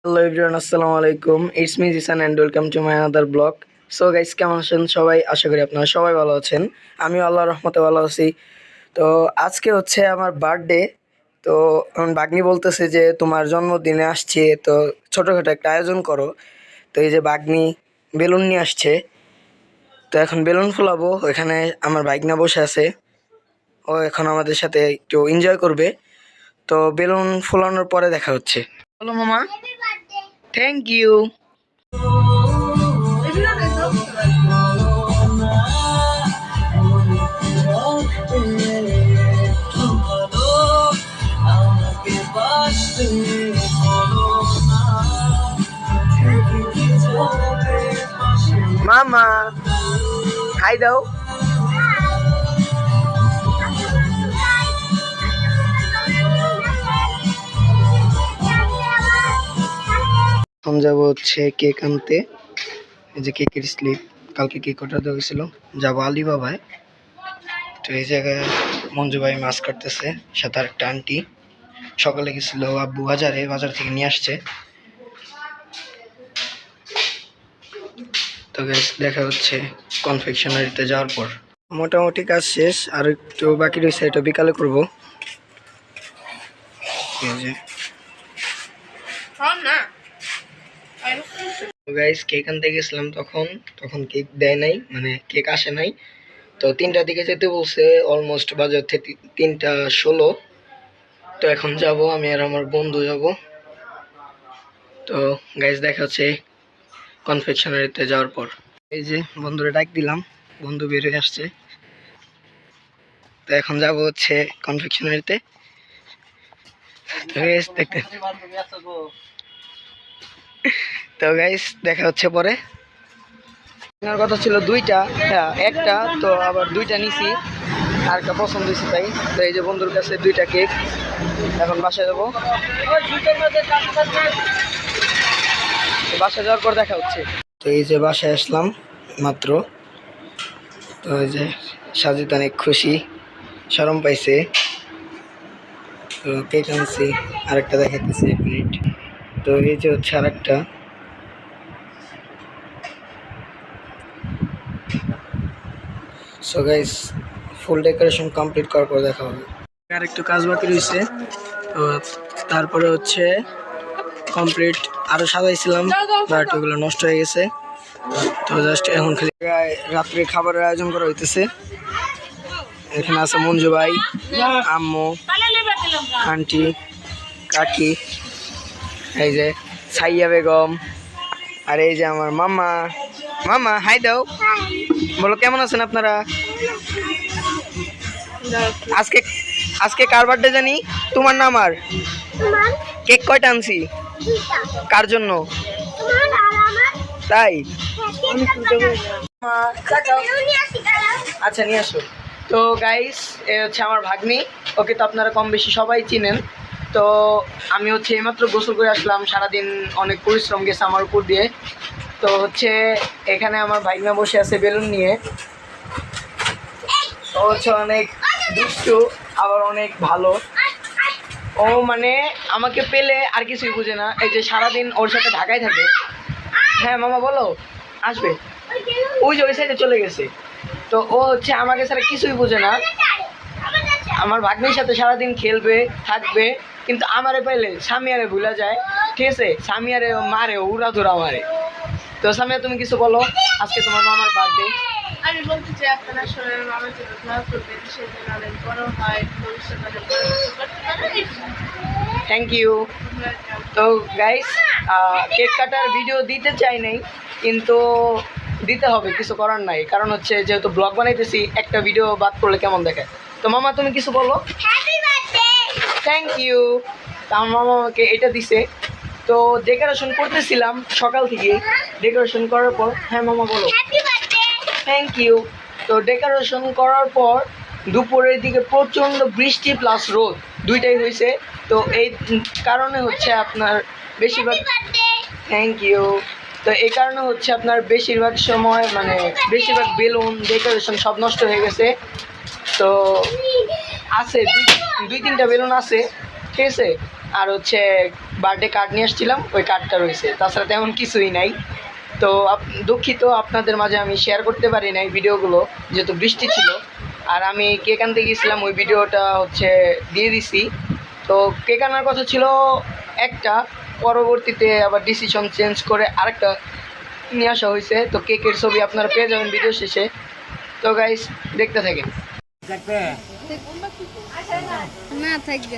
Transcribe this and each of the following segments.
Hello everyone, আসসালামু আলাইকুম। It's me Jisan and welcome to my another blog. So guys, কেমন আছেন সবাই? আশা করি আপনারা সবাই ভালো আছেন। আমিও আল্লাহর রহমতে ভালো আছি। তো আজকে হচ্ছে আমার বার্থডে। তো আমার বাগ্নি বলতেছে যে তোমার জন্মদিনে আসছে, তো ছোটোখাটো একটা আয়োজন করো। তো এই যে বাগ্নি বেলুন নিয়ে আসছে, তো এখন বেলুন ফুলাবো। এখানে আমার বাইকনা বসে আছে, ও এখন আমাদের সাথে একটু এনজয় করবে। তো বেলুন ফুলানোর পরে দেখা হচ্ছে। হ্যালো মামা, থ্যাংক ইউ। মামা হাই দাও। এখন যাবো হচ্ছে কেক আনতে। এই যে কেকের স্লিপ, কালকে কেক অর্ডার দেওয়া হয়েছিল। যাবো আলিবাবায়। তো এই জায়গায় মঞ্জু ভাই মাছ কাটতেছে, সাথে আরেকটা আন্টি। সকালে গেছিল আব্বু বাজারে, বাজার থেকে নিয়ে আসছে। তো গাইস, দেখা হচ্ছে কনফেকশনারিতে যাওয়ার পর। মোটামুটি কাজ শেষ, আর একটু বাকি রয়েছে, এটা বিকালে করবো। এই যে গাইস, কেক আনতে গেছিলাম, তখন কেক দেয় নাই, মানে কেক আসে নাই। তো 3টার দিকে যেতে বলছে, অলমোস্ট বাজে হচ্ছে 3টা 16। তো এখন যাব, আমি আর আমার বন্ধু যাব। তো গাইস, দেখা হচ্ছে কনফেকশনারিতে যাওয়ার পর। এই যে বন্ধুরে ডাক দিলাম, বন্ধু বের হয়ে আসছে। তো এখন যাব হচ্ছে কনফেকশনারিতে। দেখতে, তো গাইস দেখা হচ্ছে পরে। কেনার কথা ছিল 2টা, হ্যাঁ একটা, তো আবার 2টা নিছি, আর একটা পছন্দ হয়েছে তাই। তো এই যে বন্ধুর কাছে 2টা কেক, এখন বাসায় যাবো। বাসায় যাওয়ার পর দেখা হচ্ছে। তো এই যে বাসায় আসলাম মাত্র। তো এই যে সাজিদ অনেক খুশি, শরম পাইছে। তো কেক আনছি, আরেকটা দেখাইতেছি, 1 মিনিট। তো এই যে হচ্ছে আরেকটা। সো গাইস, ফুল ডেকোরেশন কমপ্লিট করার পর দেখা হবে। আর একটু কাজ বাকি রয়েছে, তো তারপরে হচ্ছে কমপ্লিট। আরো সাজাইছিলাম, বাট ওগুলো নষ্ট হয়ে গেছে। তো জাস্ট এখন খালি রাত্রে খাবারের আয়োজন করা হইতেছে। এখানে আছে মঞ্জু ভাই, আম্মু, আন্টি, কাকি, এই যে সাইয়া বেগম, আর এই যে আমার মামা। মামা হাই দাও, বলো কেমন আছেন আপনারা? আজকে আজকে কার বার্থডে জানি? তোমার না আমার? কেক কয়টা আনছি? কার জন্য? তাই? আচ্ছা, নিয়ে আসো। তো গাইস, এ হচ্ছে আমার ভাগ্নি। ওকে তো আপনারা কম বেশি সবাই চিনেন। তো আমি হচ্ছে এইমাত্র গোসল করে আসলাম, সারাদিন অনেক পরিশ্রম গেছে আমার উপর দিয়ে। তো হচ্ছে এখানে আমার ভাগ্না বসে আছে বেলুন নিয়ে। ও হচ্ছে অনেক দুষ্টু, আবার অনেক ভালো। ও মানে আমাকে পেলে আর কিছুই বুঝে না, এই যে সারাদিন ওর সাথে ঢাকায় থাকে। হ্যাঁ মামা বলো, আসবে। ওই যে ওই সাইডে চলে গেছে। তো ও হচ্ছে আমাকে ছাড়া কিছুই বোঝে না। আমার ভাগ্নির সাথে সারাদিন খেলবে, থাকবে, কিন্তু আমারে পাইলে সামিয়ারে ভুলা যায়। ঠিক আছে, সামিয়ারে মারে, উড়া ধুরা মারে। তো সামিয়া, তুমি কিছু বলো, আজকে তোমার মামার বার্থডে। আমি বলতে চাই আপনারা সবাই মামার জন্য দোয়া করবেন, সে যেন অনেক বড় হয়, ভবিষ্যতে অনেক বড় কিছু করতে পারে। Thank you. তো গাইস, কেক কাটার ভিডিও দিতে চাই নাই, কিন্তু দিতে হবে, কিছু করার নাই। কারণ হচ্ছে যেহেতু ব্লগ বানাইতেছি, একটা ভিডিও বাদ করলে কেমন দেখায়। তো মামা, তুমি কিছু বলো। Thank you. তা আমার মামা আমাকে এটা দিছে। তো ডেকোরেশন করতেছিলাম সকাল থেকে। ডেকোরেশন করার পর, হ্যাঁ মামা বলো। Thank you. তো ডেকোরেশন করার পর দুপুরের দিকে প্রচণ্ড বৃষ্টি প্লাস রোদ, দুইটাই হয়েছে। তো এই কারণে হচ্ছে আপনার বেশিরভাগ, থ্যাংক ইউ। তো এই কারণে হচ্ছে আপনার বেশিরভাগ সময়, মানে বেশিরভাগ বেলুন ডেকোরেশন সব নষ্ট হয়ে গেছে। তো আছে 2-3টা বেলুন আছে, ঠিক আছে। আর হচ্ছে বার্থডে কার্ড নিয়ে আসছিলাম, ওই কার্ডটা রয়েছে, তাছাড়া তেমন কিছুই নাই। তো দুঃখিত, আপনাদের মাঝে আমি শেয়ার করতে পারি নাই ভিডিওগুলো, যেহেতু বৃষ্টি ছিল। আর আমি কেক আনতে গিয়েছিলাম, ওই ভিডিওটা হচ্ছে দিয়ে দিছি। তো কেক আনার কথা ছিল একটা, পরবর্তীতে আবার ডিসিশন চেঞ্জ করে আরেকটা নিয়ে আসা হয়েছে। তো কেকের ছবি আপনারা পেয়ে যাবেন ভিডিও শেষে। তো গাইস, দেখতে থাকেন। না থাকবে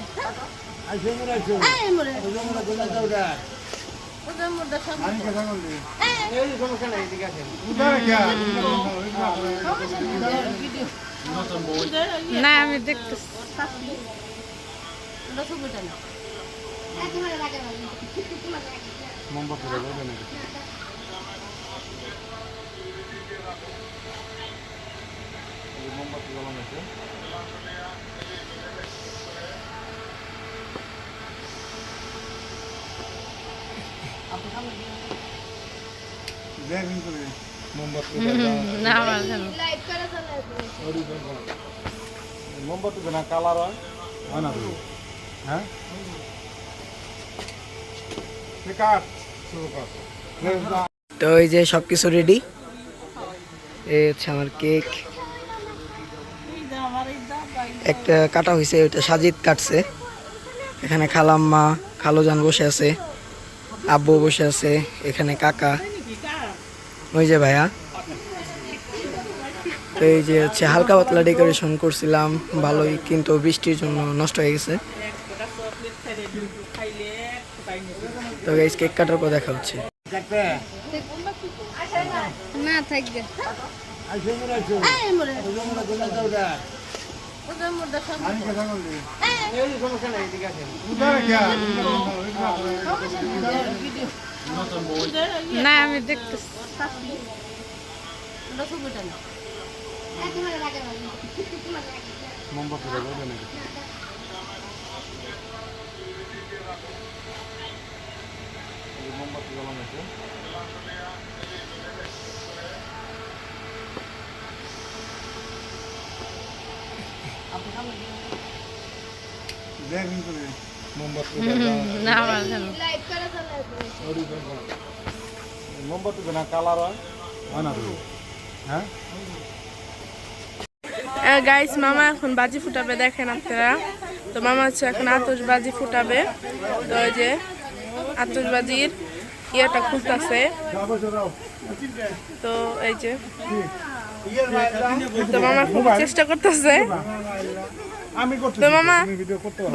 না, আমি দেখতেছি। না আমার মোমবাতি না কালার হয় না হ্যাঁ তো এই যে সব কিছু রেডি। এই হচ্ছে আমার কেক, একটা কাটা হয়েছে, ওইটা সাজিদ কাটছে। এখানে খালাম্মা, খালুজান বসে আছে, আব্বু বসে আছে, এখানে কাকা, ওই যে ভাইয়া। তো এই যে হচ্ছে হালকা পাতলা ডেকোরেশন করছিলাম ভালোই, কিন্তু বৃষ্টির জন্য নষ্ট হয়ে গেছে। তো গাইস, কেক কাটার পর দেখা হচ্ছে। না থাকবে না, আমি দেখতেছি। মোমবাতি জ্বালানো আছে। না আমার মোমবাতি না কালার হয় না হ্যাঁ গাইস, মামা এখন বাজি ফুটাবে, দেখেন আপনারা। তো মামা হচ্ছে এখন আতশবাজি ফুটাবে। তো ওই যে আতশবাজির ইয়েটা খুলতেছে। তো এই যে, তো মামা খুব চেষ্টা করতেছে। তো মামা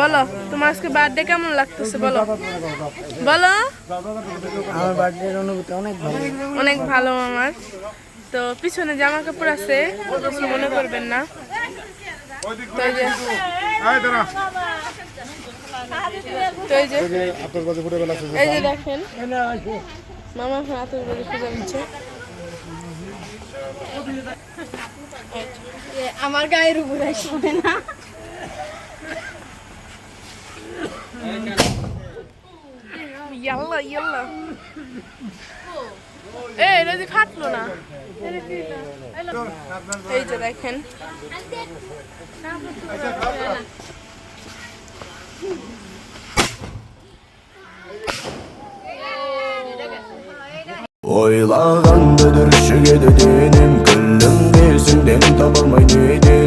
বলো, তোমার আজকে বার্থডে কেমন লাগতেছে বলো বলো। আমার বার্থডের অনুভূতি অনেক ভালো। অনেক ভালো মামার। তো পিছনে জামা কাপড় আছে, কিছু মনে করবেন না। তো এই যে, তো এই যে, এই যে দেখেন মামা এখন আতশবাজি খুঁজে দিচ্ছে। আমার গায়ের উপরে আসবে না। ইয়াল্লা ইয়াল্লা, এটা যে ফাটলো না। এই যে দেখেন, Oylağandıdır şu gece dinim Küllüm değilsin den tapılmay neydi